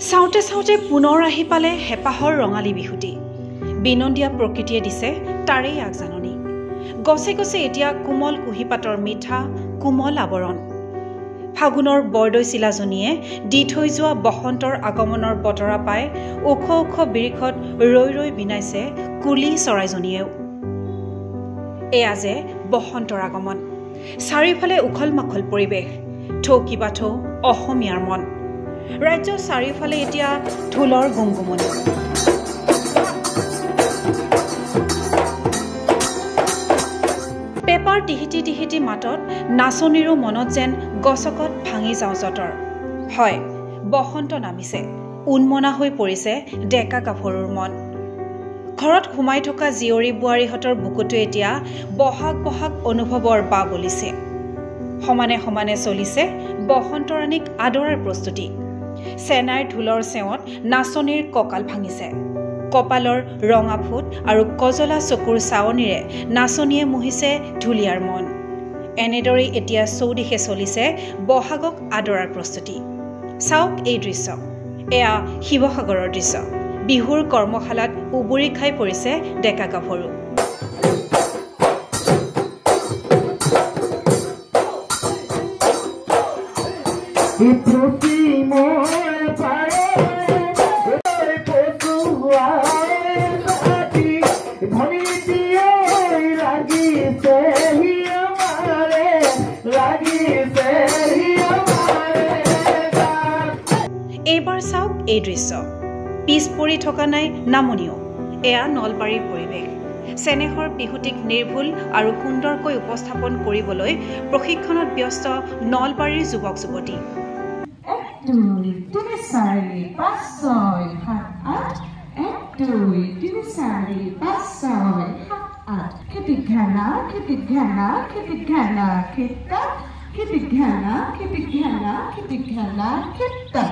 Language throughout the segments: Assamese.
চাওঁতে চাওঁতে পুনৰ আহি পালে হেঁপাহৰ ৰঙালী বিহুটি। বিনন্দীয়া প্ৰকৃতিয়ে দিছে তাৰেই আগজাননী। গছে গছে এতিয়া কোমল কুঁহিপাতৰ মিঠা কোমল আৱৰণ। ফাগুনৰ বৰদৈ চিলাজনীয়ে দি থৈ যোৱা বসন্তৰ আগমনৰ বতৰা পাই ওখ ওখ বিৰিখত ৰৈ ৰৈ বিনাইছে কুলি চৰাইজনীয়েও। এয়া যে বসন্তৰ আগমন। চাৰিওফালে উখল মাখল পৰিৱেশ, থৌ কিবা থৌ অসমীয়াৰ মন। ৰাজ্যৰ চাৰিওফালে এতিয়া ঢোলৰ গুমগুমনি। পেপাৰ টিহিটি টিহিটি মাতত নাচনীৰো মনত যেন গছকত ভাঙি যাওঁ যতৰ। হয়, বসন্ত নামিছে, উন্মনা হৈ পৰিছে ডেকা গাভৰুৰ মন। ঘৰত সোমাই থকা জীয়ৰী বোৱাৰীহঁতৰ বুকুটো এতিয়া বহাগ বহাগ অনুভৱৰ বা বলিছে। সমানে সমানে চলিছে বসন্তৰাণীক আদৰাৰ প্ৰস্তুতি। চেনাইৰ ঢোলৰ চেৱত নাচনীৰ কঁকাল ভাঙিছে। কপালৰ ৰঙা ফুট আৰু কজলা চকুৰ চাৱনিৰে নাচনীয়ে মুহিছে ঢুলীয়াৰ মন। এনেদৰেই এতিয়া চৌদিশে চলিছে বহাগক আদৰাৰ প্ৰস্তুতি। চাওক এই দৃশ্য, এয়া শিৱসাগৰৰ দৃশ্য। বিহুৰ কৰ্মশালাত উবুৰি খাই পৰিছে ডেকা গাভৰু। এইবাৰ চাওক এই দৃশ্য, পিছ পৰি থকা নাই নামনিও। এয়া নলবাৰীৰ পৰিৱেশ। চেনেহৰ বিহুটিক নিৰ্ভুল আৰু সুন্দৰকৈ উপস্থাপন কৰিবলৈ প্ৰশিক্ষণত ব্যস্ত নলবাৰীৰ যুৱক যুৱতী। 1 2 3 4 5 6 7 8 1 2 3 4 5 6 7 8 Kitigana, Kitigana, Kitigana, Kita, Kitigana, Kitigana, Kitigana, Kita.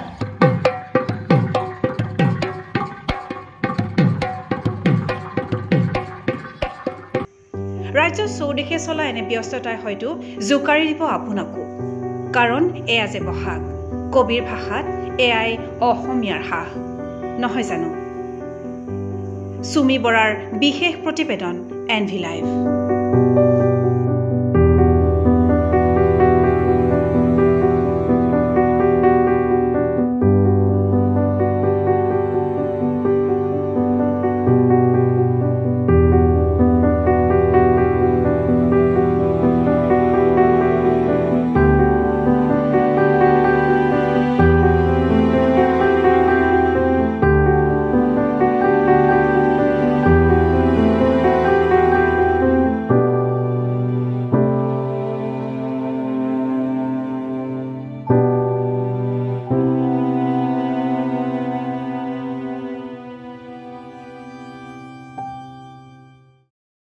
ৰাজ্যৰ চৌদিশে চলা এনে ব্যস্ততাই হয়তো জোকাৰি দিব আপোনাকো। কাৰণ এয়া যে বহাগ, কবিৰ ভাষাত এয়াই অসমীয়াৰ হাঁহ, নহয় জানো? চুমি বৰাৰ বিশেষ প্ৰতিবেদন NV Live।